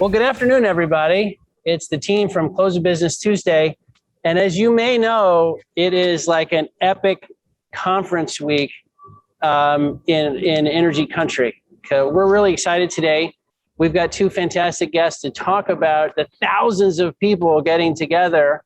Well, good afternoon, everybody. It's the team from Close of Business Tuesday. And as you may know, it is like an epic conference week in energy country. We're really excited today. We've got two fantastic guests to talk about the thousands of people getting together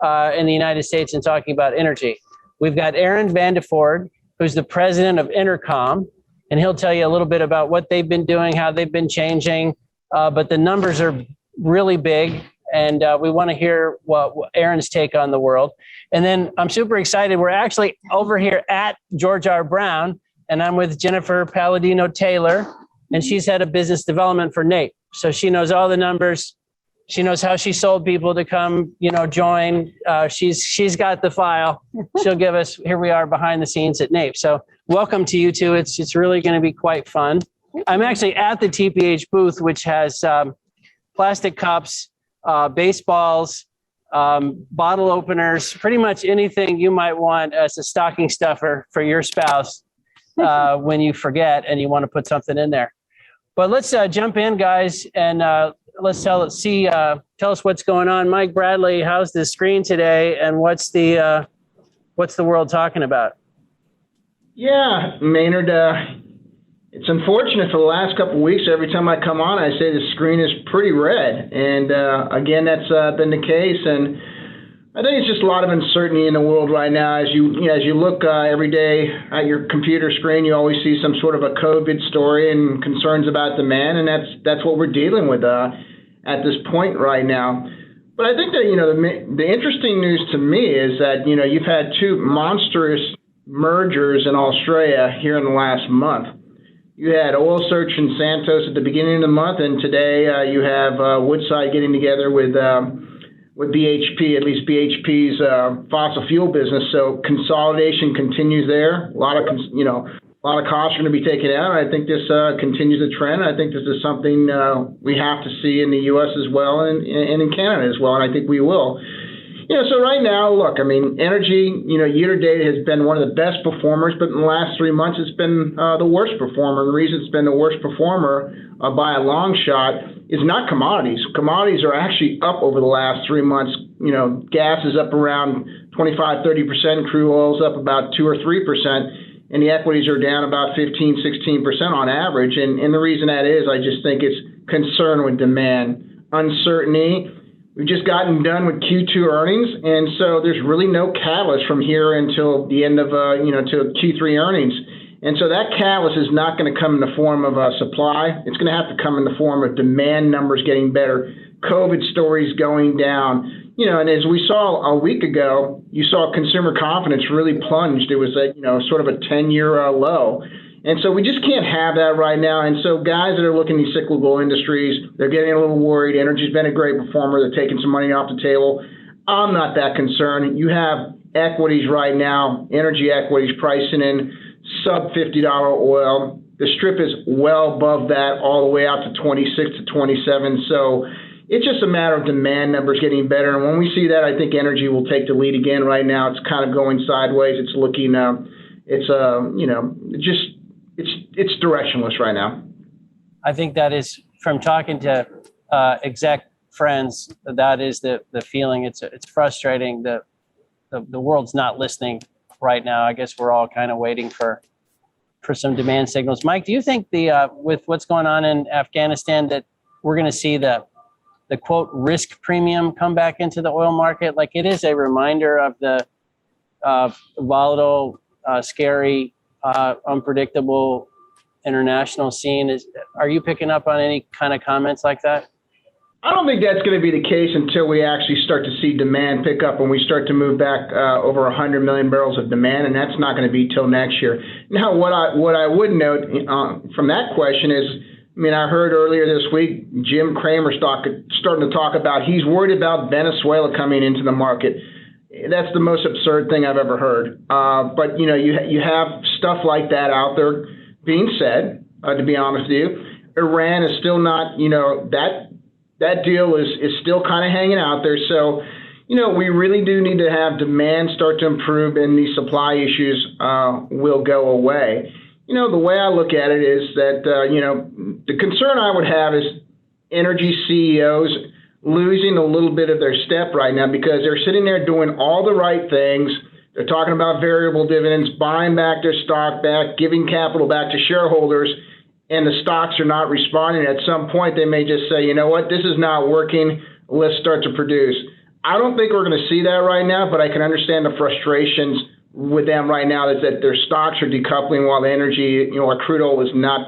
in the United States and talking about energy. We've got Aaron Vandeford, who's the president of Intercom, and he'll tell you a little bit about what they've been doing, how they've been changing. But the numbers are really big, and we want to hear what Aaron's take on the world. And then I'm super excited. We're actually over here at George R. Brown, and I'm with Jennifer Palladino-Taylor, and she's head of business development for NAPE. So she knows all the numbers. She knows how she sold people to come, join. She's got the file. She'll give us, here we are behind the scenes at NAPE. So welcome to you two. It's really going to be quite fun. I'm actually at the TPH booth, which has plastic cups, baseballs, bottle openers, pretty much anything you might want as a stocking stuffer for your spouse when you forget and you want to put something in there. But let's jump in, guys, and let's tell us what's going on. Mike Bradley, how's the screen today, and what's the world talking about? Yeah, Maynard. It's unfortunate for the last couple of weeks. Every time I come on, I say the screen is pretty red, and again, that's been the case. And I think it's just a lot of uncertainty in the world right now. As you look every day at your computer screen, you always see some sort of a COVID story and concerns about demand, and that's what we're dealing with at this point right now. But I think that the interesting news to me is that you've had two monstrous mergers in Australia here in the last month. You had Oil Search and Santos at the beginning of the month, and today you have Woodside getting together with BHP, at least BHP's fossil fuel business. So consolidation continues there. A lot of costs are going to be taken out. I think this continues the trend. I think this is something we have to see in the U.S. as well and in Canada as well, and I think we will. So right now, look, energy, year to date has been one of the best performers, but in the last 3 months, it's been the worst performer. The reason it's been the worst performer by a long shot is not commodities. Commodities are actually up over the last 3 months. Gas is up around 25, 30%. Crude oil is up about 2 or 3%. And the equities are down about 15, 16% on average. And the reason that is, I just think it's concern with demand, uncertainty. We've just gotten done with Q2 earnings, and so there's really no catalyst from here until the end of, till Q3 earnings. And so that catalyst is not going to come in the form of supply. It's going to have to come in the form of demand numbers getting better, COVID stories going down. And as we saw a week ago, you saw consumer confidence really plunged. It was sort of a 10-year low. And so we just can't have that right now. And so guys that are looking at these cyclical industries, they're getting a little worried. Energy's been a great performer. They're taking some money off the table. I'm not that concerned. You have equities right now, energy equities pricing in sub $50 oil. The strip is well above that all the way out to 26 to 27. So it's just a matter of demand numbers getting better. And when we see that, I think energy will take the lead again. Right now, it's kind of going sideways. It's looking, it's directionless right now. I think that is, from talking to exec friends, that is the feeling. It's frustrating. The world's not listening right now. I guess we're all kind of waiting for some demand signals. Mike, do you think with what's going on in Afghanistan that we're going to see the quote risk premium come back into the oil market? Like, it is a reminder of the volatile, scary, unpredictable international scene. Are you picking up on any kind of comments like that? I don't think that's going to be the case until we actually start to see demand pick up and we start to move back over 100 million barrels of demand, and that's not going to be till next year. Now, what I would note from that question is, I heard earlier this week Jim Cramer starting to talk about he's worried about Venezuela coming into the market. That's the most absurd thing I've ever heard. But you have stuff like that out there being said. To be honest with you, Iran is still not. That deal is still kind of hanging out there. So we really do need to have demand start to improve, and these supply issues will go away. The way I look at it is that the concern I would have is energy CEOs losing a little bit of their step right now because they're sitting there doing all the right things. They're talking about variable dividends, buying back their stock back, giving capital back to shareholders, and the stocks are not responding. At some point, they may just say, you know what, this is not working. Let's start to produce. I don't think we're going to see that right now, but I can understand the frustrations with them right now that their stocks are decoupling while the energy, our crude oil is not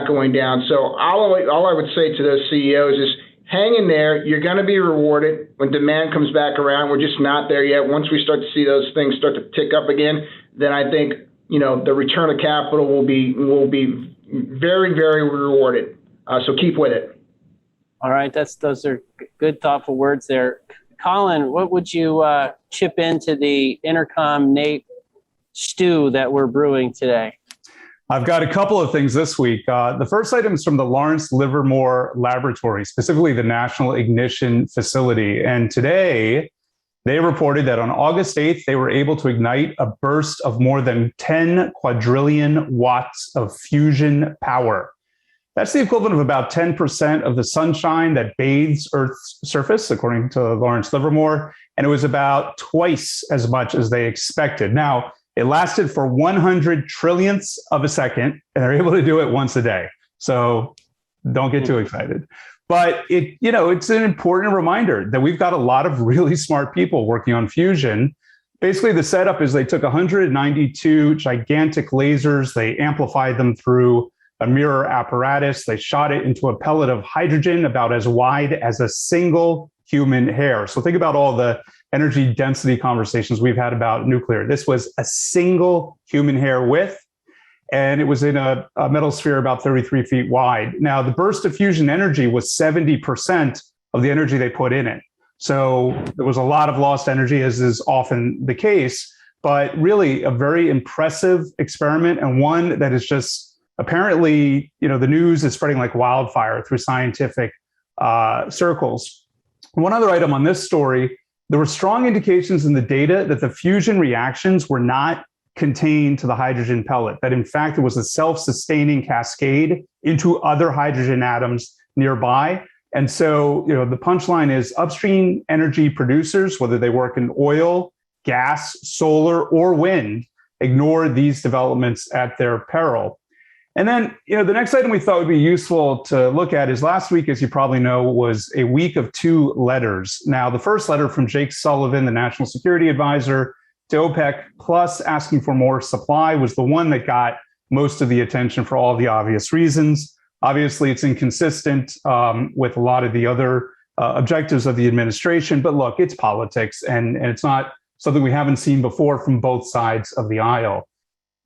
going down. So all I would say to those CEOs is hang in there. You're going to be rewarded when demand comes back around. We're just not there yet. Once we start to see those things start to tick up again, then I think the return of capital will be very, very rewarded. So keep with it. All right, those are good, thoughtful words there. Colin, what would you chip into the Intercom NAPE stew that we're brewing today? I've got a couple of things this week. The first item is from the Lawrence Livermore Laboratory, specifically the National Ignition Facility. And today, they reported that on August 8th, they were able to ignite a burst of more than 10 quadrillion watts of fusion power. That's the equivalent of about 10% of the sunshine that bathes Earth's surface, according to Lawrence Livermore. And it was about twice as much as they expected. Now, it lasted for 100 trillionths of a second, and they're able to do it once a day. So don't get too excited. But it's an important reminder that we've got a lot of really smart people working on fusion. Basically, the setup is they took 192 gigantic lasers, they amplified them through a mirror apparatus, they shot it into a pellet of hydrogen about as wide as a single human hair. So think about all the energy density conversations we've had about nuclear. This was a single human hair width, and it was in a metal sphere about 33 feet wide. Now, the burst of fusion energy was 70% of the energy they put in it. So there was a lot of lost energy, as is often the case, but really a very impressive experiment, and one that is just apparently, the news is spreading like wildfire through scientific circles. One other item on this story, there were strong indications in the data that the fusion reactions were not contained to the hydrogen pellet, that in fact it was a self-sustaining cascade into other hydrogen atoms nearby. And so, the punchline is upstream energy producers, whether they work in oil, gas, solar, or wind, ignore these developments at their peril. And then, the next item we thought would be useful to look at is last week, as you probably know, was a week of 2 letters. Now, the first letter from Jake Sullivan, the National Security Advisor, to OPEC, plus asking for more supply, was the one that got most of the attention for all the obvious reasons. Obviously, it's inconsistent with a lot of the other objectives of the administration. But look, it's politics, and it's not something we haven't seen before from both sides of the aisle.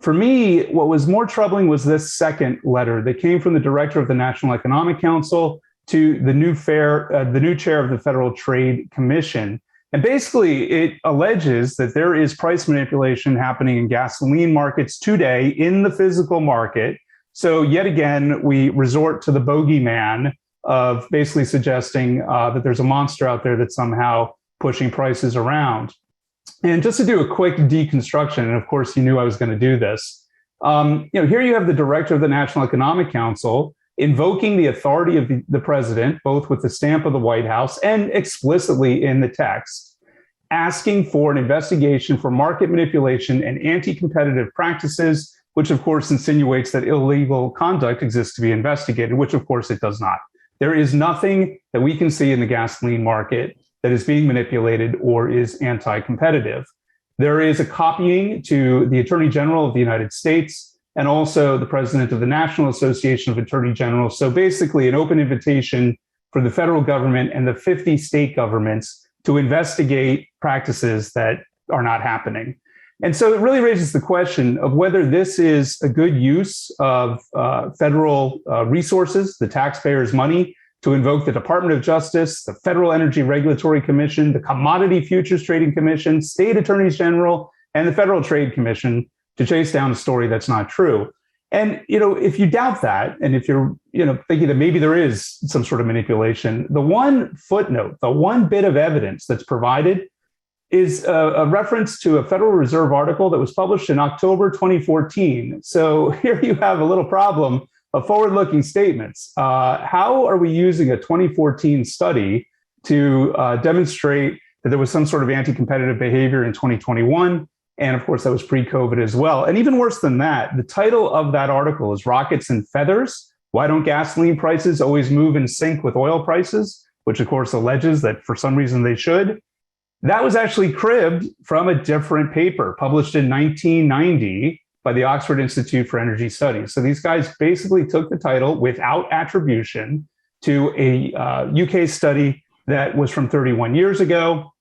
For me, what was more troubling was this second letter that came from the director of the National Economic Council to the new chair of the Federal Trade Commission. And basically, it alleges that there is price manipulation happening in gasoline markets today in the physical market. So yet again, we resort to the bogeyman of basically suggesting that there's a monster out there that's somehow pushing prices around. And just to do a quick deconstruction, and of course, you knew I was going to do this. Here you have the director of the National Economic Council invoking the authority of the president, both with the stamp of the White House and explicitly in the text, asking for an investigation for market manipulation and anti-competitive practices, which of course insinuates that illegal conduct exists to be investigated, which of course it does not. There is nothing that we can see in the gasoline market that is being manipulated or is anti-competitive. There is a copying to the Attorney General of the United States and also the president of the National Association of Attorney Generals. So basically an open invitation for the federal government and the 50 state governments to investigate practices that are not happening. And so it really raises the question of whether this is a good use of federal resources, the taxpayers' money, to invoke the Department of Justice, the Federal Energy Regulatory Commission, the Commodity Futures Trading Commission, state attorneys general, and the Federal Trade Commission to chase down a story that's not true. And, if you doubt that, and if you're, thinking that maybe there is some sort of manipulation, the one footnote, the one bit of evidence that's provided is a reference to a Federal Reserve article that was published in October 2014. So here you have a little problem of forward-looking statements. How are we using a 2014 study to demonstrate that there was some sort of anti-competitive behavior in 2021? And of course, that was pre-COVID as well. And even worse than that, the title of that article is Rockets and Feathers. Why don't gasoline prices always move in sync with oil prices? Which of course alleges that for some reason they should. That was actually cribbed from a different paper published in 1990 by the Oxford Institute for Energy Studies. So these guys basically took the title without attribution to a UK study that was from 31 years ago.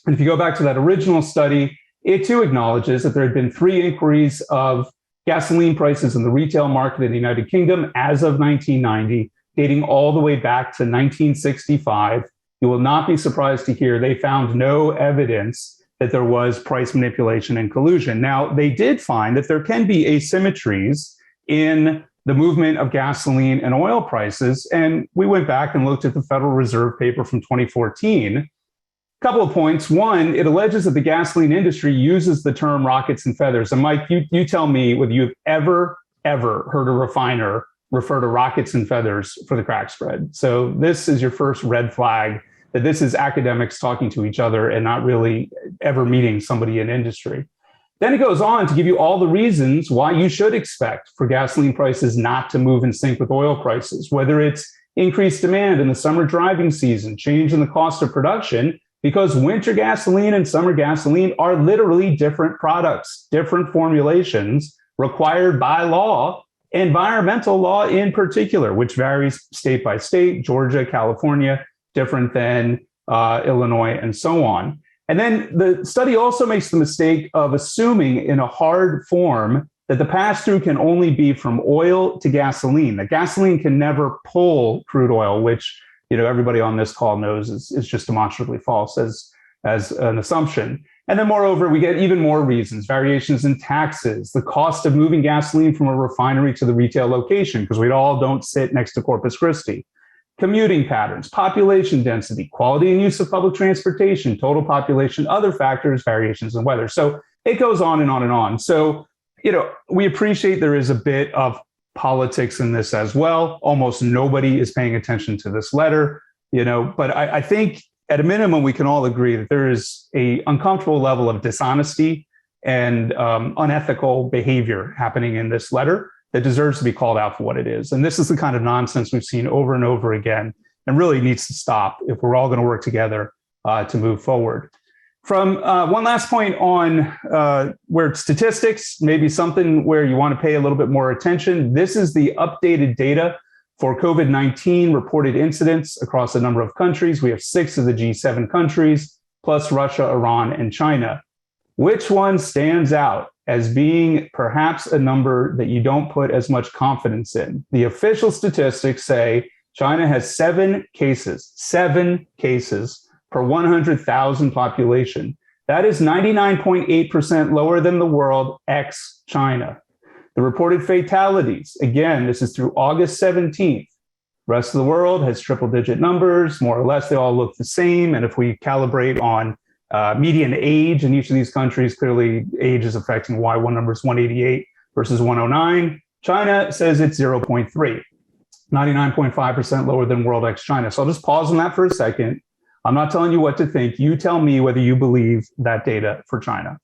And if you go back to that original study, it too acknowledges that there had been 3 inquiries of gasoline prices in the retail market in the United Kingdom as of 1990, dating all the way back to 1965. You will not be surprised to hear they found no evidence that there was price manipulation and collusion. Now, they did find that there can be asymmetries in the movement of gasoline and oil prices. And we went back and looked at the Federal Reserve paper from 2014. Couple of points. One, it alleges that the gasoline industry uses the term rockets and feathers. And Mike, you tell me whether you've ever heard a refiner refer to rockets and feathers for the crack spread. So this is your first red flag that this is academics talking to each other and not really ever meeting somebody in industry. Then it goes on to give you all the reasons why you should expect for gasoline prices not to move in sync with oil prices, whether it's increased demand in the summer driving season, change in the cost of production, because winter gasoline and summer gasoline are literally different products, different formulations required by law, environmental law in particular, which varies state by state, Georgia, California, different than Illinois, and so on. And then the study also makes the mistake of assuming in a hard form that the pass-through can only be from oil to gasoline. That gasoline can never pull crude oil, which everybody on this call knows is just demonstrably false as an assumption. And then moreover, we get even more reasons, variations in taxes, the cost of moving gasoline from a refinery to the retail location, because we all don't sit next to Corpus Christi, commuting patterns, population density, quality and use of public transportation, total population, other factors, variations in weather. So it goes on and on and on. So, we appreciate there is a bit of politics in this as well. Almost nobody is paying attention to this letter, but I think at a minimum, we can all agree that there is a uncomfortable level of dishonesty and unethical behavior happening in this letter that deserves to be called out for what it is. And this is the kind of nonsense we've seen over and over again and really needs to stop if we're all going to work together to move forward. From one last point on where statistics, maybe something where you want to pay a little bit more attention. This is the updated data for COVID-19 reported incidents across a number of countries. We have 6 of the G7 countries, plus Russia, Iran, and China. Which one stands out as being perhaps a number that you don't put as much confidence in? The official statistics say China has 7 cases per 100,000 population. That is 99.8% lower than the world ex-China. The reported fatalities, again, this is through August 17th. The rest of the world has triple-digit numbers. More or less, they all look the same. And if we calibrate on median age in each of these countries, clearly age is affecting why one number is 188 versus 109. China says it's 0.3, 99.5% lower than world ex-China. So I'll just pause on that for a second. I'm not telling you what to think. You tell me whether you believe that data for China.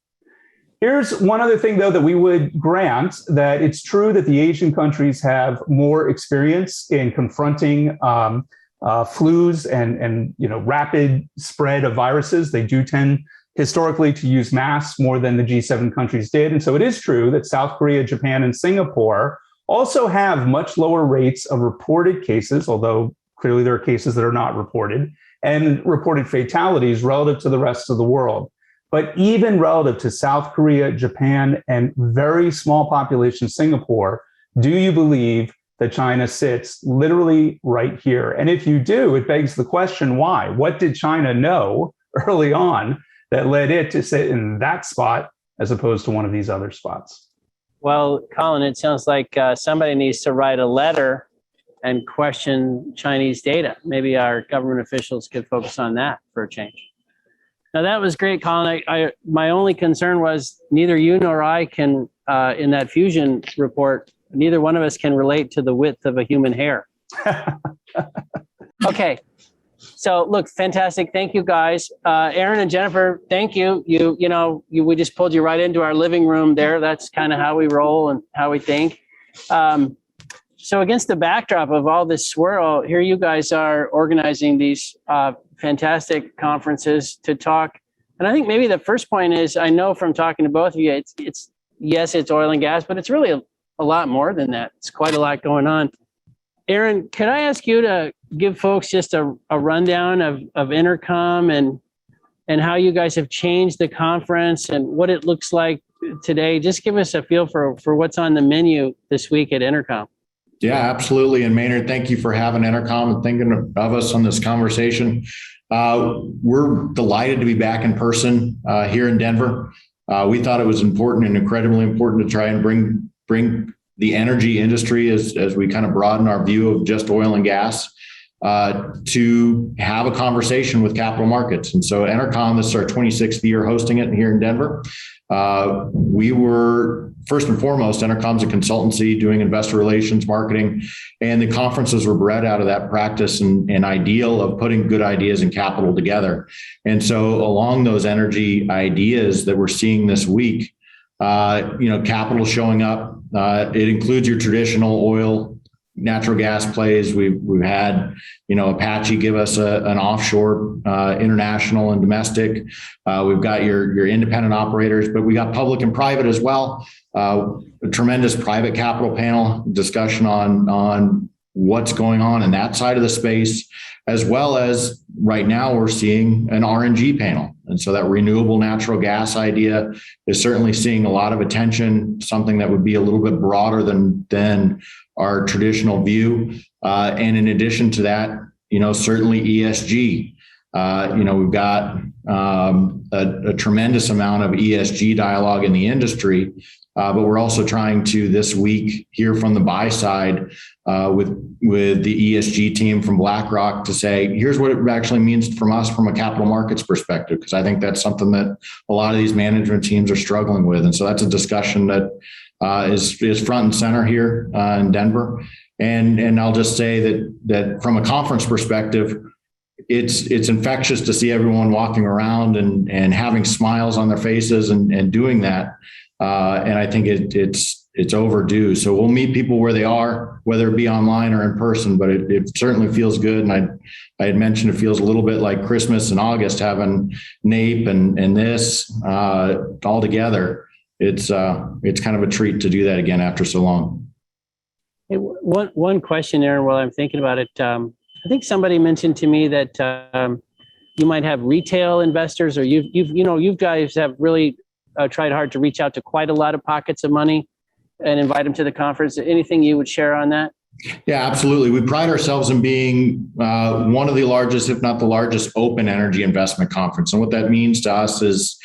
Here's one other thing, though, that we would grant, that it's true that the Asian countries have more experience in confronting flus and rapid spread of viruses. They do tend historically to use masks more than the G7 countries did. And so it is true that South Korea, Japan, and Singapore also have much lower rates of reported cases, although clearly there are cases that are not reported, and reported fatalities relative to the rest of the world. But even relative to South Korea, Japan, and very small population Singapore, do you believe that China sits literally right here? And if you do, it begs the question, why? What did China know early on that led it to sit in that spot as opposed to one of these other spots? Well, Colin, it sounds like somebody needs to write a letter and question Chinese data. Maybe our government officials could focus on that for a change. Now, that was great, Colin. My only concern was neither you nor I can, in that fusion report, neither one of us can relate to the width of a human hair. Okay. So look, fantastic. Thank you guys. Aaron and Jennifer, thank you. We just pulled you right into our living room there. That's kind of how we roll and how we think. So against the backdrop of all this swirl, here you guys are organizing these fantastic conferences to talk. And I think maybe the first point is, I know from talking to both of you, it's yes, it's oil and gas, but it's really a lot more than that. It's quite a lot going on. Aaron, could I ask you to give folks just a rundown of Intercom and how you guys have changed the conference and what it looks like today? Just give us a feel for what's on the menu this week at Intercom. Yeah, absolutely. And Maynard, thank you for having Intercom and thinking of us on this conversation. We're delighted to be back in person here in Denver. We thought it was important and incredibly important to try and bring the energy industry as we kind of broaden our view of just oil and gas to have a conversation with capital markets. And so Intercom, this is our 26th year hosting it here in Denver. We were, first and foremost, Intercom's a consultancy doing investor relations, marketing, and the conferences were bred out of that practice and ideal of putting good ideas and capital together. And so along those energy ideas that we're seeing this week, capital showing up, it includes your traditional oil, natural gas plays. We've had, Apache give us an offshore, international and domestic. We've got your independent operators, but we got public and private as well. A tremendous private capital panel discussion on what's going on in that side of the space, as well as right now we're seeing an RNG panel. And so that renewable natural gas idea is certainly seeing a lot of attention, something that would be a little bit broader than our traditional view. And in addition to that, certainly ESG. We've got a tremendous amount of ESG dialogue in the industry, but we're also trying to this week hear from the buy side with the ESG team from BlackRock to say, here's what it actually means from us from a capital markets perspective, because I think that's something that a lot of these management teams are struggling with. And so that's a discussion that is front and center here in Denver. And I'll just say that from a conference perspective, it's infectious to see everyone walking around and having smiles on their faces and doing that. And I think it's overdue. So we'll meet people where they are, whether it be online or in person, but it certainly feels good. And I had mentioned it feels a little bit like Christmas in August, having NAPE and this all together. It's kind of a treat to do that again after so long. Hey, one question, Aaron, while I'm thinking about it. I think somebody mentioned to me that you might have retail investors, or you guys have really tried hard to reach out to quite a lot of pockets of money and invite them to the conference. Anything you would share on that? Yeah, absolutely. We pride ourselves in being one of the largest, if not the largest, open energy investment conference. And what that means to us is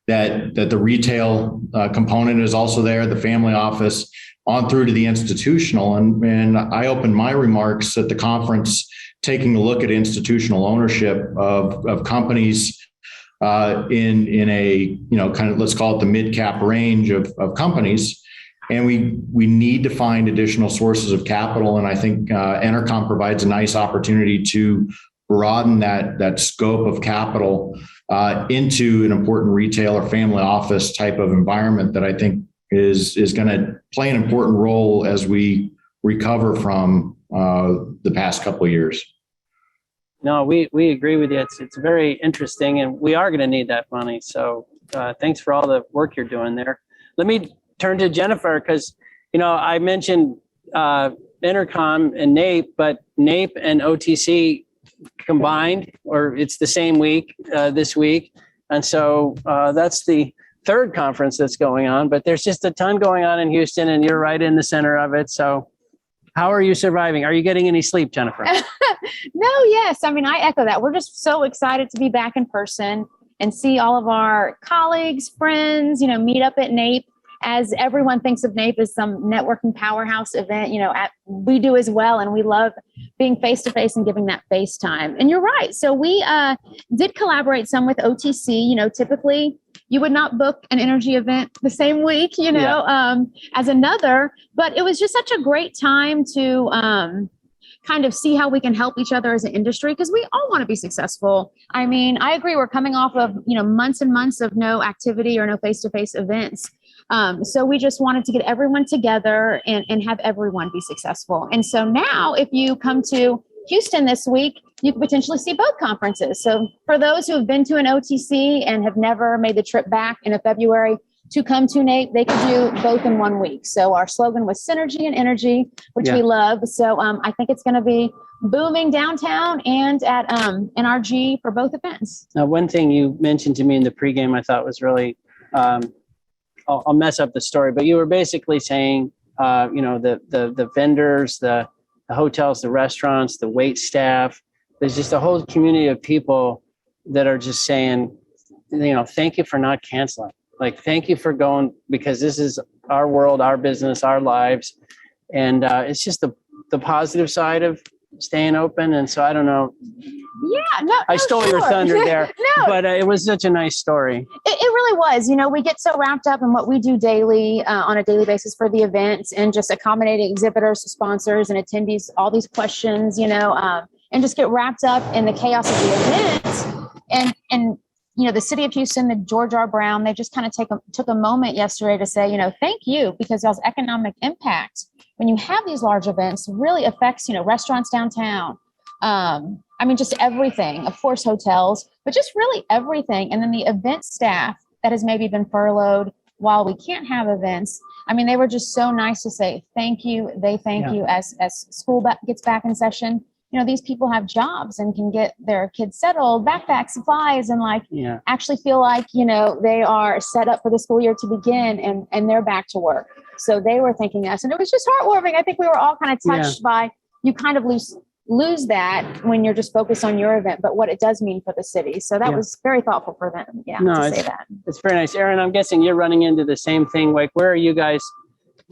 that the retail component is also there, the family office, on through to the institutional. And I opened my remarks at the conference taking a look at institutional ownership of companies in a, kind of, let's call it the mid-cap range of companies. And we need to find additional sources of capital. And I think Intercom provides a nice opportunity to broaden that scope of capital into an important retail or family office type of environment that I think is going to play an important role as we recover from the past couple of years. No, we agree with you. It's very interesting, and we are going to need that money. So thanks for all the work you're doing there. Let me turn to Jennifer, because I mentioned Intercom and NAPE, but NAPE and OTC combined, or it's the same week this week, and so that's the third conference that's going on. But there's just a ton going on in Houston, and you're right in the center of it. So how are you surviving? Are you getting any sleep, Jennifer? No, yes. I mean, I echo that. We're just so excited to be back in person and see all of our colleagues, friends, meet up at NAPE. As everyone thinks of NAPE as some networking powerhouse event, we do as well. And we love being face-to-face and giving that face time. And you're right. So we did collaborate some with OTC. Typically you would not book an energy event the same week, as another. But it was just such a great time to kind of see how we can help each other as an industry, because we all want to be successful. I mean, I agree. We're coming off of, months and months of no activity or no face-to-face events. So we just wanted to get everyone together and have everyone be successful. And so now if you come to Houston this week, you could potentially see both conferences. So for those who have been to an OTC and have never made the trip back in February to come to NAPE, they could do both in 1 week. So our slogan was synergy and energy, which we love. So I think it's going to be booming downtown and at NRG for both events. Now, one thing you mentioned to me in the pregame I thought was really, I'll mess up the story, but you were basically saying, the vendors, the hotels, the restaurants, the wait staff, there's just a whole community of people that are just saying, thank you for not canceling. Like, thank you for going, because this is our world, our business, our lives. And it's just the positive side of staying open. And so I don't know. Yeah, no, I stole your thunder there, but it was such a nice story. It really was. We get so wrapped up in what we do daily on a daily basis for the events, and just accommodating exhibitors, sponsors, and attendees, all these questions, and just get wrapped up in the chaos of the events. And the city of Houston, the George R. Brown, they just kind of took a moment yesterday to say, thank you, because y'all's economic impact when you have these large events really affects, restaurants downtown. Just everything, of course, hotels, but just really everything. And then the event staff that has maybe been furloughed while we can't have events. They were just so nice to say thank you. They thank you as school gets back in session. These people have jobs and can get their kids settled, backpack supplies, and actually feel like, they are set up for the school year to begin, and they're back to work. So they were thanking us, and it was just heartwarming. I think we were all kind of touched by, you kind of lose that when you're just focused on your event, but what it does mean for the city. So that was very thoughtful for them. To say that. It's very nice. Aaron, I'm guessing you're running into the same thing. Like, where are you guys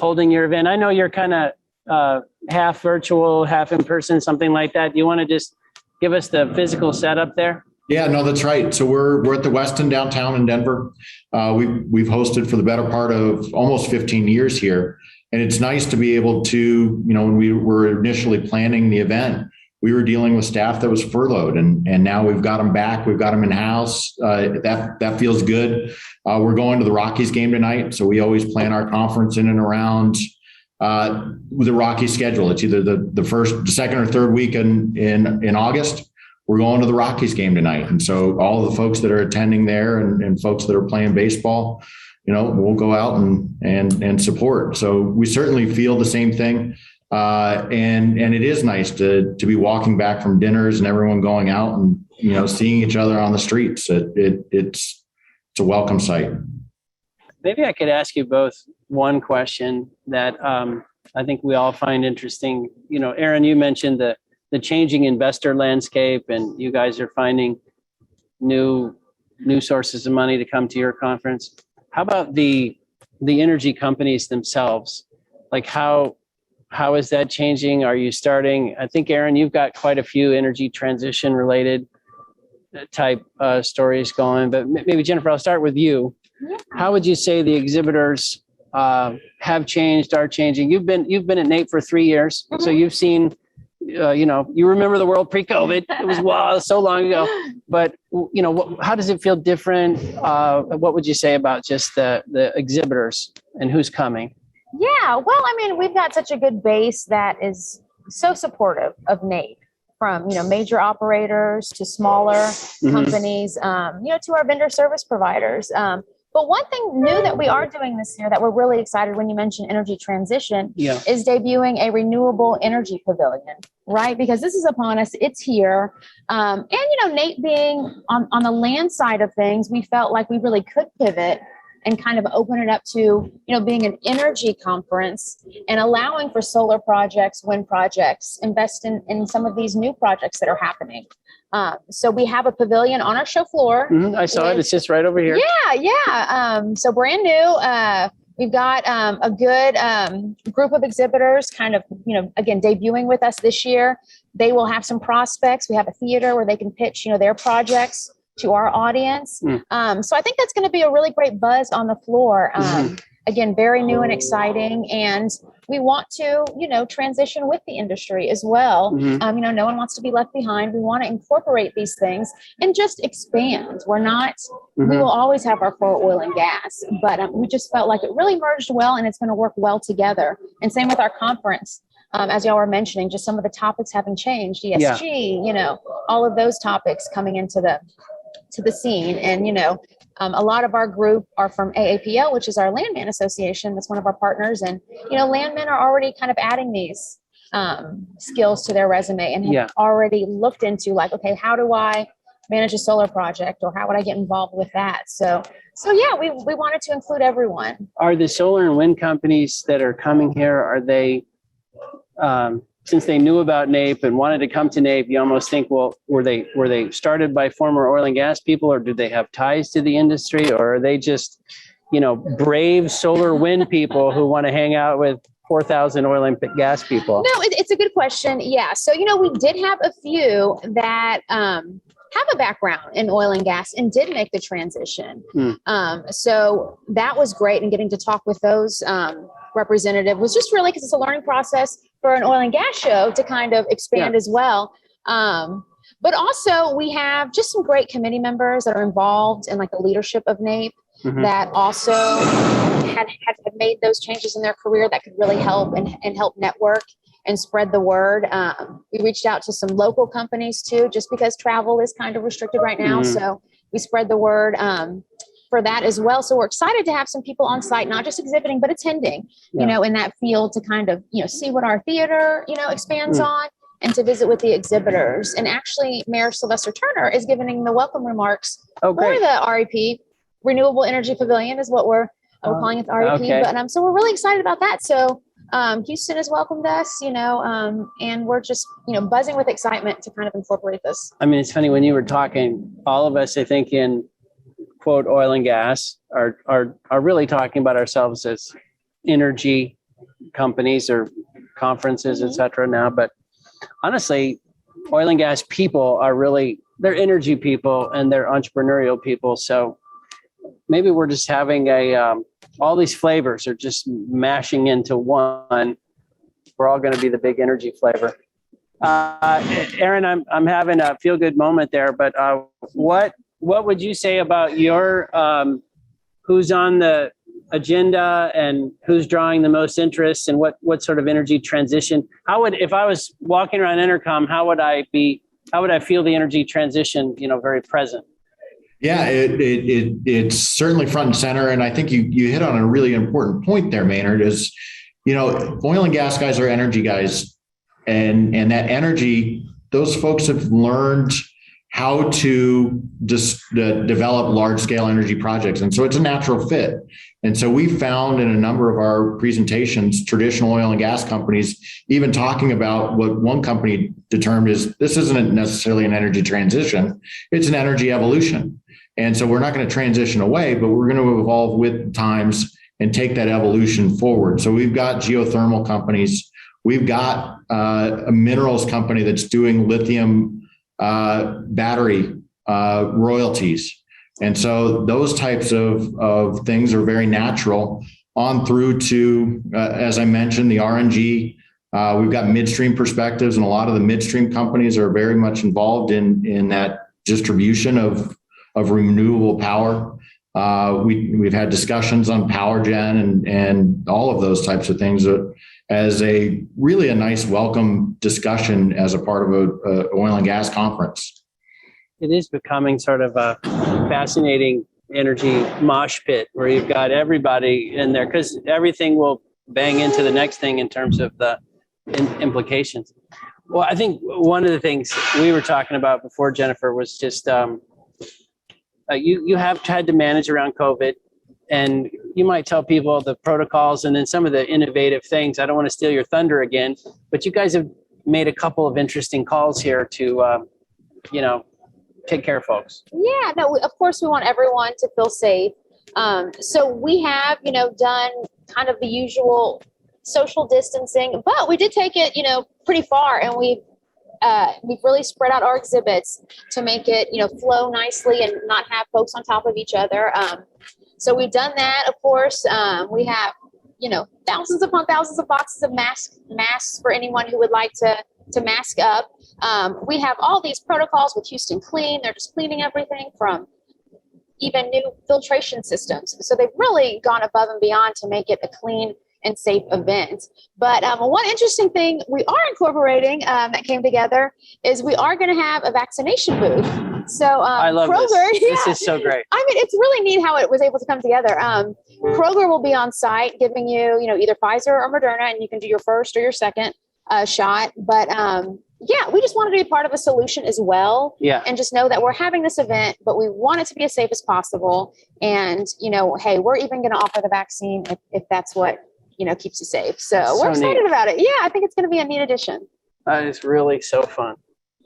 holding your event? I know you're kind of half virtual, half in person, something like that. Do you want to just give us the physical setup there? Yeah, no, that's right. So we're at the Westin downtown in Denver. We've hosted for the better part of almost 15 years here. And it's nice to be able to, when we were initially planning the event, we were dealing with staff that was furloughed, and now we've got them back. We've got them in house. That feels good. We're going to the Rockies game tonight. So we always plan our conference in and around with the Rockies schedule. It's either the second or third week in August. We're going to the Rockies game tonight. And so all the folks that are attending there and folks that are playing baseball, we'll go out and support. So we certainly feel the same thing. And it is nice to be walking back from dinners and everyone going out and, seeing each other on the streets. It's a welcome sight. Maybe I could ask you both one question that I think we all find interesting. Aaron, you mentioned the changing investor landscape, and you guys are finding new sources of money to come to your conference. How about the energy companies themselves? Like, how is that changing? Are you starting? I think, Aaron, you've got quite a few energy transition related type stories going, but maybe Jennifer, I'll start with you. Yeah. How would you say the exhibitors have changed, are changing? You've been at NAPE for 3 years, so you've seen. You remember the world pre-COVID. It was so long ago. But how does it feel different? What would you say about just the exhibitors and who's coming? Yeah, well, we've got such a good base that is so supportive of NAPE, from major operators to smaller companies, to our vendor service providers. But one thing new that we are doing this year that we're really excited, when you mentioned energy transition, is debuting a renewable energy pavilion, right? Because this is upon us, it's here. And NAPE being on the land side of things, we felt like we really could pivot and kind of open it up to, being an energy conference and allowing for solar projects, wind projects, invest in some of these new projects that are happening. So we have a pavilion on our show floor. I saw it. It's just right over here. Yeah. So brand new. We've got a good group of exhibitors kind of, again, debuting with us this year. They will have some prospects. We have a theater where they can pitch, their projects to our audience. So I think that's going to be a really great buzz on the floor. Again, very new and exciting. And we want to, transition with the industry as well. No one wants to be left behind. We want to incorporate these things and just expand. We will always have our core oil and gas, but we just felt like it really merged well and it's going to work well together. And same with our conference. As y'all were mentioning, just some of the topics having changed, ESG, all of those topics coming into the scene. And, a lot of our group are from AAPL, which is our landman association. That's one of our partners. And, landmen are already kind of adding these skills to their resume and have already looked into like, okay, how do I manage a solar project or how would I get involved with that? So yeah, we wanted to include everyone. Are the solar and wind companies that are coming here, are they, since they knew about NAPE and wanted to come to NAPE, you almost think, well, were they started by former oil and gas people, or do they have ties to the industry, or are they just, brave solar wind people who want to hang out with 4,000 oil and gas people? No, it's a good question. Yeah. So, we did have a few that have a background in oil and gas and did make the transition. So that was great. And getting to talk with those representative was just really, because it's a learning process for an oil and gas show to kind of expand as well. But also we have just some great committee members that are involved in like the leadership of NAPE that also had made those changes in their career that could really help and help network and spread the word. We reached out to some local companies too, just because travel is kind of restricted right now. So we spread the word for that as well. So we're excited to have some people on site, not just exhibiting, but attending, in that field to kind of, see what our theater, expands on, and to visit with the exhibitors. And actually Mayor Sylvester Turner is giving the welcome remarks for the REP, Renewable Energy Pavilion is what we're calling it, the REP. But so we're really excited about that. So Houston has welcomed us, and we're just, buzzing with excitement to kind of incorporate this. I mean, it's funny when you were talking, all of us, I think in quote, oil and gas are really talking about ourselves as energy companies or conferences, et cetera now. But honestly, oil and gas people are they're energy people and they're entrepreneurial people. So maybe we're just having all these flavors are just mashing into one. We're all going to be the big energy flavor. Aaron, I'm having a feel good moment there, but what would you say about your who's on the agenda and who's drawing the most interest, and what sort of energy transition? If I was walking around Intercom, how would I feel the energy transition, very present? Yeah, it's certainly front and center. And I think you hit on a really important point there, Maynard, is, oil and gas guys are energy guys. And that energy, those folks have learned how to just develop large scale energy projects. And so it's a natural fit. And so we found in a number of our presentations, traditional oil and gas companies, even talking about what one company determined is this isn't necessarily an energy transition, it's an energy evolution. And so we're not going to transition away, but we're going to evolve with times and take that evolution forward. So we've got geothermal companies. We've got a minerals company that's doing lithium battery royalties. And so those types of things are very natural on through to, as I mentioned, the RNG. We've got midstream perspectives, and a lot of the midstream companies are very much involved in that distribution of renewable power. We've had discussions on power gen and all of those types of things as a nice welcome discussion as a part of a oil and gas conference. It is becoming sort of a fascinating energy mosh pit where you've got everybody in there, because everything will bang into the next thing in terms of the implications. Well, I think one of the things we were talking about before, Jennifer, was just you have had to manage around COVID, and you might tell people the protocols and then some of the innovative things. I don't want to steal your thunder again, but you guys have made a couple of interesting calls here to, take care of folks. Yeah, no, of course we want everyone to feel safe. So we have, done kind of the usual social distancing, but we did take it, pretty far, and we've we've really spread out our exhibits to make it, flow nicely and not have folks on top of each other. So we've done that, of course. We have, thousands upon thousands of boxes of masks for anyone who would like to mask up. We have all these protocols with Houston Clean. They're just cleaning everything from even new filtration systems. So they've really gone above and beyond to make it a clean and safe event. But one interesting thing we are incorporating that came together is we are going to have a vaccination booth. So I love Kroger, this. This is so great. I mean, it's really neat how it was able to come together. Kroger will be on site giving you, either Pfizer or Moderna, and you can do your first or your second shot. But we just wanted to be part of a solution as well. Yeah. And just know that we're having this event, but we want it to be as safe as possible. And, hey, we're even going to offer the vaccine if that's what, keeps you safe. So we're excited about it. Yeah, I think it's going to be a neat addition. That is really so fun.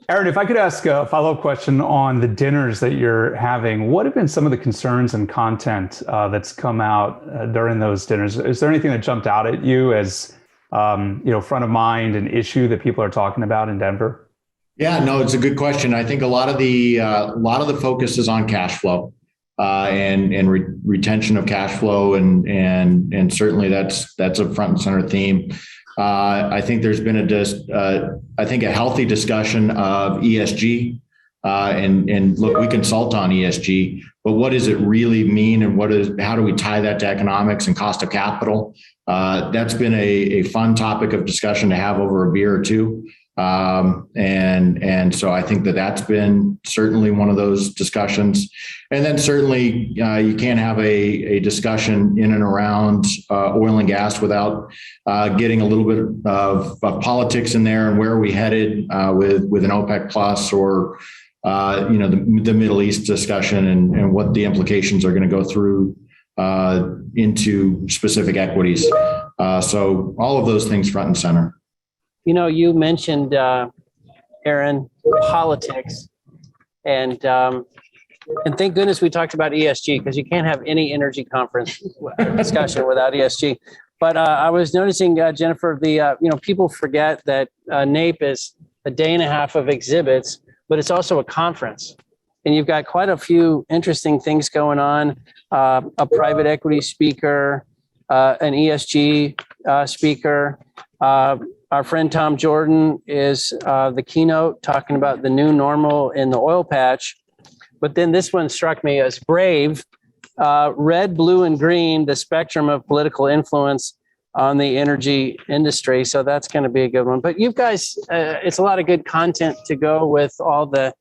Aaron, if I could ask a follow-up question on the dinners that you're having, what have been some of the concerns and content that's come out during those dinners? Is there anything that jumped out at you as front of mind, an issue that people are talking about in Denver? Yeah, no, it's a good question. I think a lot of the focus is on cash flow and retention of cash flow, and certainly that's a front and center theme. I think there's been a healthy discussion of ESG, and look, we consult on ESG, but what does it really mean, and how do we tie that to economics and cost of capital? That's been a fun topic of discussion to have over a beer or two. And so I think that's been certainly one of those discussions. And then certainly you can't have a discussion in and around oil and gas without getting a little bit of politics in there, and where are we headed with an OPEC plus or the Middle East discussion, and what the implications are going to go through into specific equities. So all of those things front and center. You mentioned, Aaron, politics, and thank goodness we talked about ESG, because you can't have any energy conference discussion without ESG. But I was noticing, Jennifer, people forget that NAPE is a day and a half of exhibits, but it's also a conference. And you've got quite a few interesting things going on, a private equity speaker, an ESG speaker. Our friend Tom Jordan is the keynote, talking about the new normal in the oil patch. But then this one struck me as brave. Red, blue, and green, the spectrum of political influence on the energy industry. So that's going to be a good one. But you guys, it's a lot of good content to go with all the,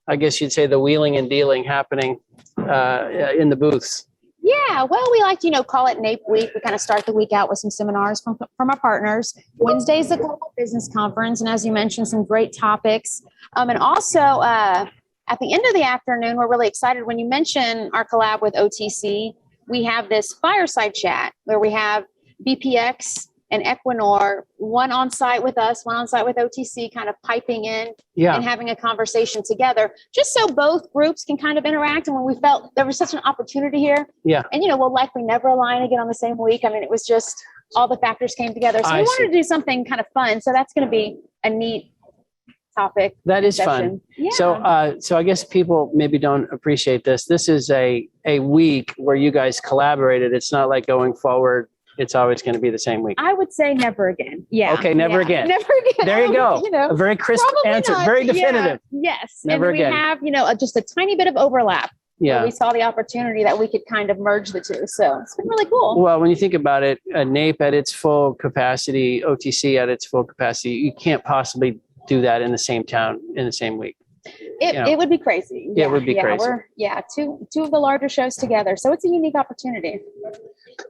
I guess you'd say, the wheeling and dealing happening in the booths. Yeah, well, we like to, call it NAPE Week. We kind of start the week out with some seminars from our partners. Wednesday is the Global Business Conference, and as you mentioned, some great topics. And also, at the end of the afternoon, we're really excited. When you mention our collab with OTC, we have this fireside chat where we have BPX and Equinor, one on site with us, one on site with OTC, kind of piping in and having a conversation together, just so both groups can kind of interact. And when we felt there was such an opportunity here, and we'll likely never align again on the same week. I mean, it was just all the factors came together. So we wanted to do something kind of fun. So that's going to be a neat topic. That is fun. Yeah. So I guess people maybe don't appreciate this. This is a week where you guys collaborated. It's not like going forward, it's always going to be the same week. I would say never again. Yeah. Okay, never again. Never again. There you go. A very crisp answer. Not. Very definitive. Yeah. Yes. Never and again. We have, just a tiny bit of overlap. Yeah. We saw the opportunity that we could kind of merge the two. So it's been really cool. Well, when you think about it, NAPE at its full capacity, OTC at its full capacity, you can't possibly do that in the same town in the same week. It would be crazy. Yeah, it would be crazy. Two of the larger shows together. So it's a unique opportunity.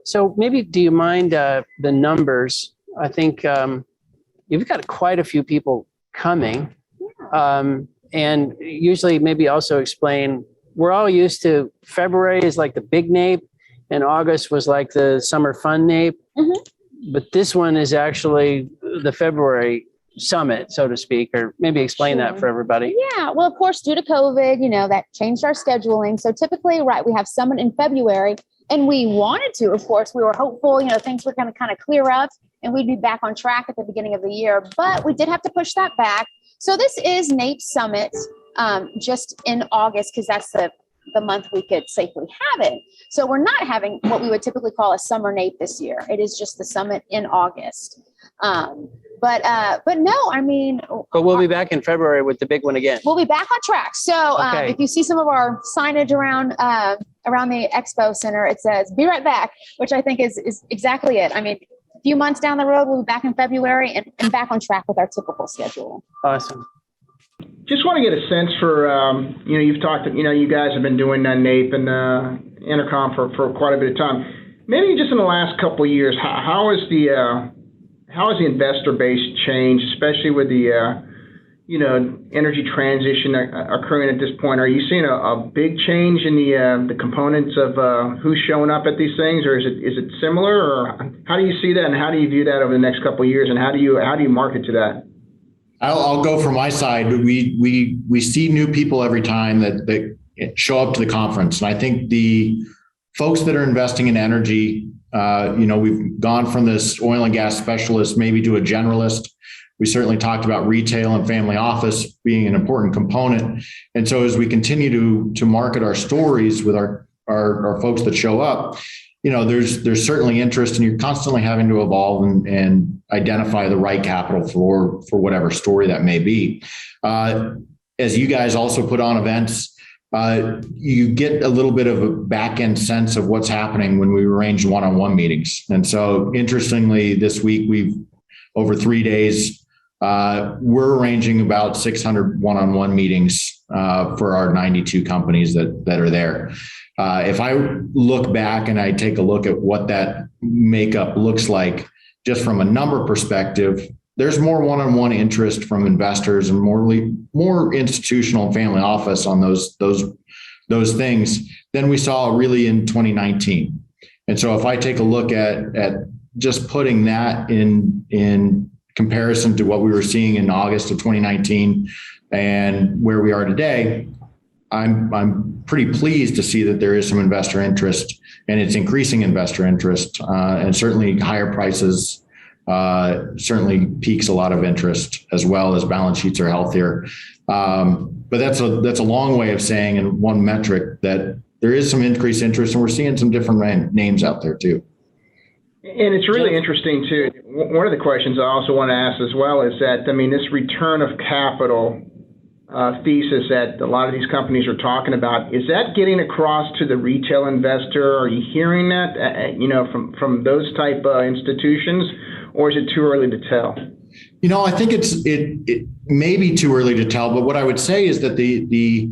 So maybe, do you mind the numbers? I think you've got quite a few people coming. And usually maybe also explain, we're all used to February is like the big NAPE and August was like the summer fun NAPE. Mm-hmm. But this one is actually the February summit, so to speak, or maybe explain that for everybody. Yeah, well, of course, due to COVID, that changed our scheduling. So typically, we have summit in February, and we wanted to, of course, we were hopeful, things were going to kind of clear up and we'd be back on track at the beginning of the year. But we did have to push that back So this is NAPE Summit, just in August, because that's the month we could safely have it. So we're not having what we would typically call a summer NAPE this year. It is just the summit in August. But no, I mean, But we'll be back in February with the big one again. we'll be back on track. So Okay. if you see some of our signage around the expo center, it says "Be right back," which I think is exactly it. I mean, a few months down the road, we'll be back in February and back on track with our typical schedule. Awesome. Just want to get a sense for, you've talked, you guys have been doing NAPE and Intercom for quite a bit of time. Maybe just in the last couple of years, how has the investor base changed, especially with the, energy transition occurring at this point? Are you seeing a big change in the components of who's showing up at these things, or is it similar, or how do you see that, and how do you view that over the next couple of years, and how do you market to that? I'll go from my side. We see new people every time that show up to the conference. And I think the folks that are investing in energy, we've gone from this oil and gas specialist maybe to a generalist. We certainly talked about retail and family office being an important component. And so as we continue to market our stories with our folks that show up, there's certainly interest, and you're constantly having to evolve and identify the right capital for whatever story that may be. As you guys also put on events, you get a little bit of a back end sense of what's happening when we arrange one-on-one meetings. And so interestingly, this week over 3 days, we're arranging about 600 one-on-one meetings for our 92 companies that are there. If I look back and I take a look at what that makeup looks like, just from a number perspective, there's more one-on-one interest from investors and more institutional and family office on those things than we saw really in 2019. And so if I take a look at just putting that in comparison to what we were seeing in August of 2019 and where we are today, I'm pretty pleased to see that there is some investor interest, and it's increasing investor interest, and certainly higher prices certainly piques a lot of interest, as well as balance sheets are healthier. But that's a long way of saying, in one metric, that there is some increased interest, and we're seeing some different names out there too. And it's really interesting too. One of the questions I also want to ask as well is that, this return of capital thesis that a lot of these companies are talking about, is that getting across to the retail investor? Are you hearing that, from those type institutions, or is it too early to tell? I think it may be too early to tell, but what I would say is that the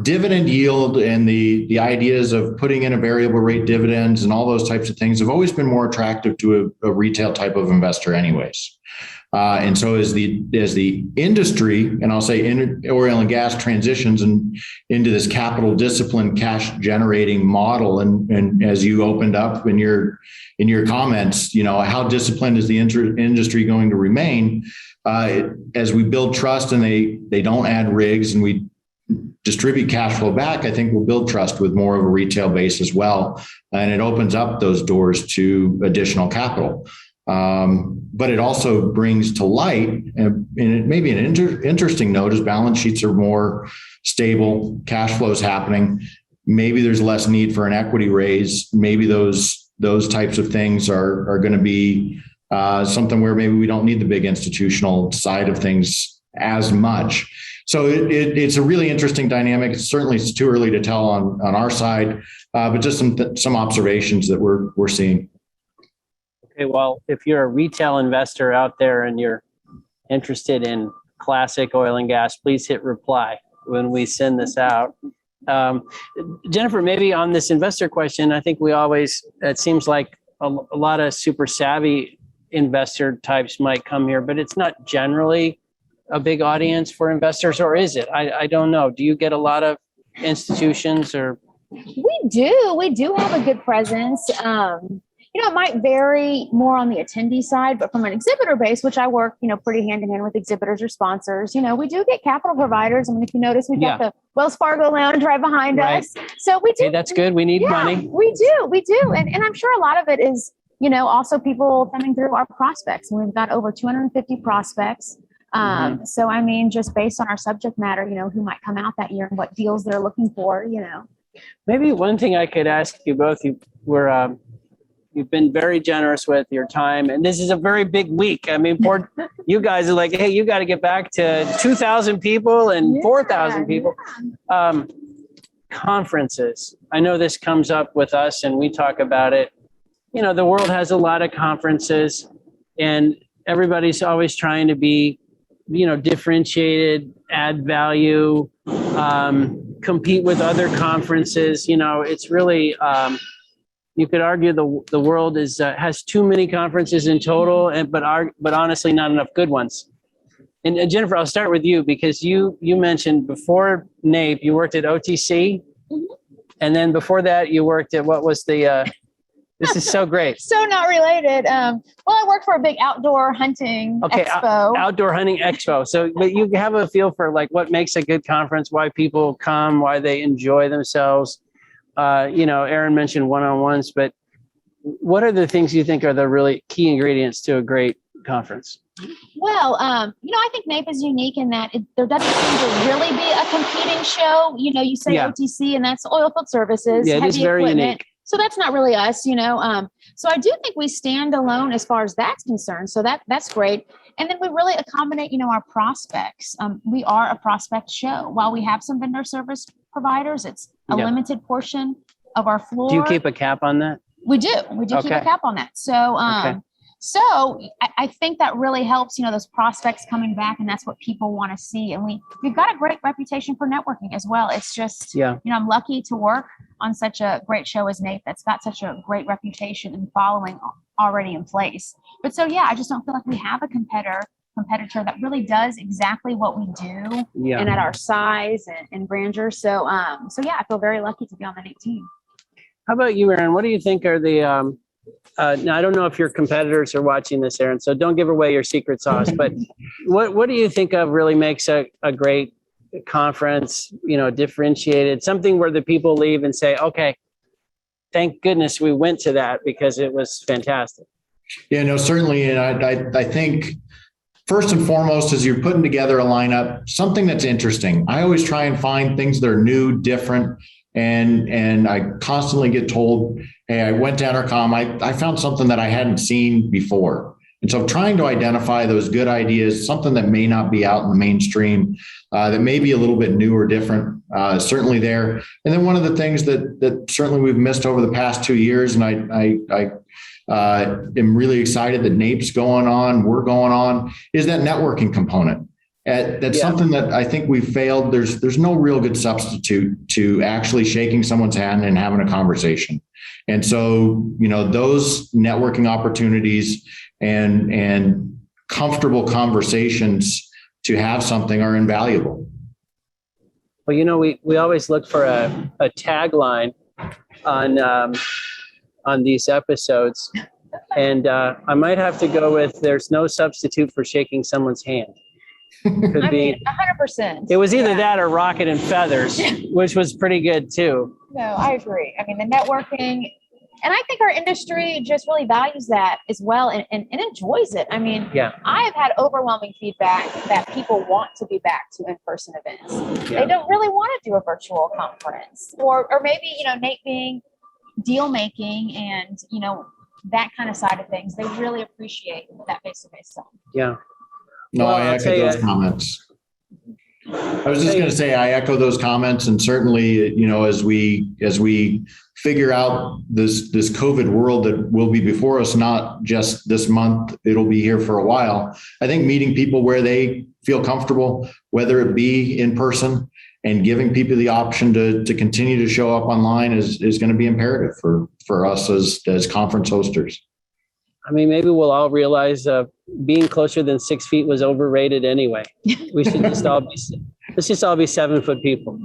dividend yield and the ideas of putting in a variable rate dividends and all those types of things have always been more attractive to a retail type of investor anyways. And so as the industry, and I'll say oil and gas, transitions into this capital discipline, cash generating model, and as you opened up in your comments, how disciplined is the industry going to remain as we build trust and they don't add rigs and we distribute cash flow back? I think we'll build trust with more of a retail base as well, and it opens up those doors to additional capital. But it also brings to light, and it may be an interesting note, as balance sheets are more stable, cash flows happening, maybe there's less need for an equity raise. Maybe those types of things are going to be something where maybe we don't need the big institutional side of things as much. So it's a really interesting dynamic. It's certainly too early to tell on our side, but just some observations that we're seeing. Okay, well, if you're a retail investor out there and you're interested in classic oil and gas, please hit reply when we send this out. Jennifer, maybe on this investor question, I think it seems like a lot of super savvy investor types might come here, but it's not generally a big audience for investors, or is it? I don't know. Do you get a lot of institutions or? We do have a good presence. It might vary more on the attendee side, but from an exhibitor base, which I work, pretty hand in hand with exhibitors or sponsors, we do get capital providers. I mean, if you notice, we've got the Wells Fargo Lounge right behind us. So we do. Okay, that's good. We need money. We do. And I'm sure a lot of it is, also people coming through our prospects. And we've got over 250 prospects. So, I mean, just based on our subject matter, who might come out that year and what deals they're looking for, Maybe one thing I could ask you both, you've been very generous with your time, and this is a very big week. I mean, poor you guys are like, hey, you got to get back to 2,000 people and 4,000 people. Conferences. I know this comes up with us and we talk about it. The world has a lot of conferences and everybody's always trying to be, differentiated, add value, compete with other conferences. It's really, you could argue the world has too many conferences in total, but honestly, not enough good ones. And Jennifer, I'll start with you because you mentioned before NAPE, you worked at OTC, and then before that, you worked at what was the? This is so great. So not related. Well, I worked for a big outdoor hunting expo. Outdoor hunting expo. So, but you have a feel for like what makes a good conference, why people come, why they enjoy themselves. Aaron mentioned one-on-ones, but what are the things you think are the really key ingredients to a great conference? Well, I think NAPE is unique in that there doesn't seem to really be a competing show. You say OTC and that's oilfield services. Yeah, it is very unique. So that's not really us, So I do think we stand alone as far as that's concerned. So that's great. And then we really accommodate, our prospects. We are a prospect show. While we have some vendor service providers, it's a limited portion of our floor. Do you keep a cap on that? We do. We do keep a cap on that. So, So I think that really helps, those prospects coming back, and that's what people want to see. And we've got a great reputation for networking as well. It's just, I'm lucky to work on such a great show as NAPE that's got such a great reputation and following already in place. But so, I just don't feel like we have a competitor that really does exactly what we do and at our size and grandeur. So, I feel very lucky to be on the NAPE team. How about you, Aaron? What do you think are the, now I don't know if your competitors are watching this, Aaron, so don't give away your secret sauce, but what do you think of really makes a great conference, differentiated, something where the people leave and say, okay, thank goodness we went to that because it was fantastic. Yeah, no, certainly. And I think first and foremost, as you're putting together a lineup, something that's interesting. I always try and find things that are new, different. And I constantly get told, hey, I went to Entercom, I found something that I hadn't seen before. And so trying to identify those good ideas, something that may not be out in the mainstream, that may be a little bit new or different, certainly there. And then one of the things that certainly we've missed over the past 2 years, and I am really excited that NAPE's going on, we're going on, is that networking component. That's something that I think we failed. There's no real good substitute to actually shaking someone's hand and having a conversation. And so, those networking opportunities and comfortable conversations to have something are invaluable. Well, we always look for a tagline on these episodes, and I might have to go with "There's no substitute for shaking someone's hand." Could be 100%. It was either that or rocket and feathers, which was pretty good too. No, I agree. I mean, the networking, and I think our industry just really values that as well and enjoys it. I mean, I have had overwhelming feedback that people want to be back to in-person events. They don't really want to do a virtual conference or maybe, NAPE being deal making and, that kind of side of things. They really appreciate that face-to-face stuff. Yeah. No, I echo those comments. I was just going to say I echo those comments, and certainly, as we figure out this COVID world that will be before us, not just this month, it'll be here for a while. I think meeting people where they feel comfortable, whether it be in person, and giving people the option to continue to show up online is going to be imperative for us as conference hosters. I mean, maybe we'll all realize being closer than 6 feet was overrated anyway. We should let's just all be 7-foot people.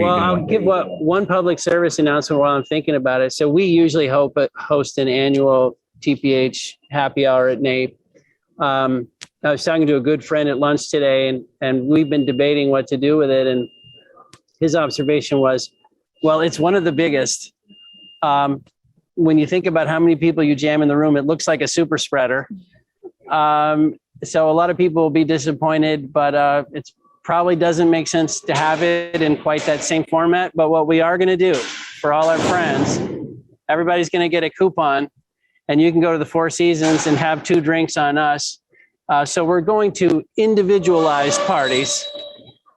I'll give one public service announcement while I'm thinking about it. So we usually host an annual TPH happy hour at NAPE. I was talking to a good friend at lunch today, and we've been debating what to do with it. And his observation was, well, it's one of the biggest. When you think about how many people you jam in the room, it looks like a super spreader. So a lot of people will be disappointed, but it's probably doesn't make sense to have it in quite that same format. But what we are going to do for all our friends, everybody's going to get a coupon, and you can go to the Four Seasons and have 2 drinks on us. So we're going to individualized parties,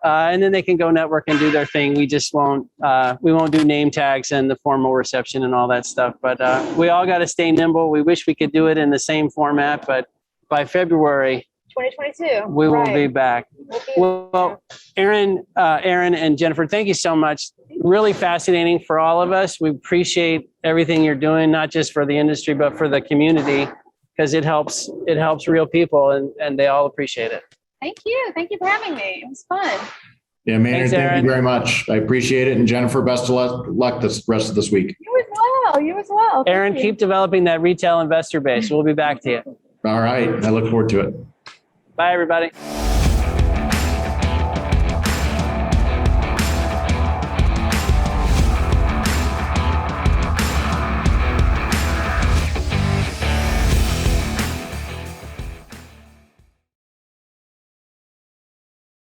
and then they can go network and do their thing. We just won't do name tags and the formal reception and all that stuff. But we all got to stay nimble. We wish we could do it in the same format, but by February 2022, we will be back. Well, Aaron and Jennifer, thank you so much. Really fascinating for all of us. We appreciate everything you're doing, not just for the industry, but for the community, because it helps real people, and they all appreciate it. Thank you. Thank you for having me. It was fun. Yeah, Maynard, Thanks, thank Aaron. you very much. I appreciate it. And Jennifer, best of luck this rest of this week. You as well. You as well. Thank Aaron, you. keep developing that retail investor base. We'll be back to you. All right. I look forward to it. Bye, everybody.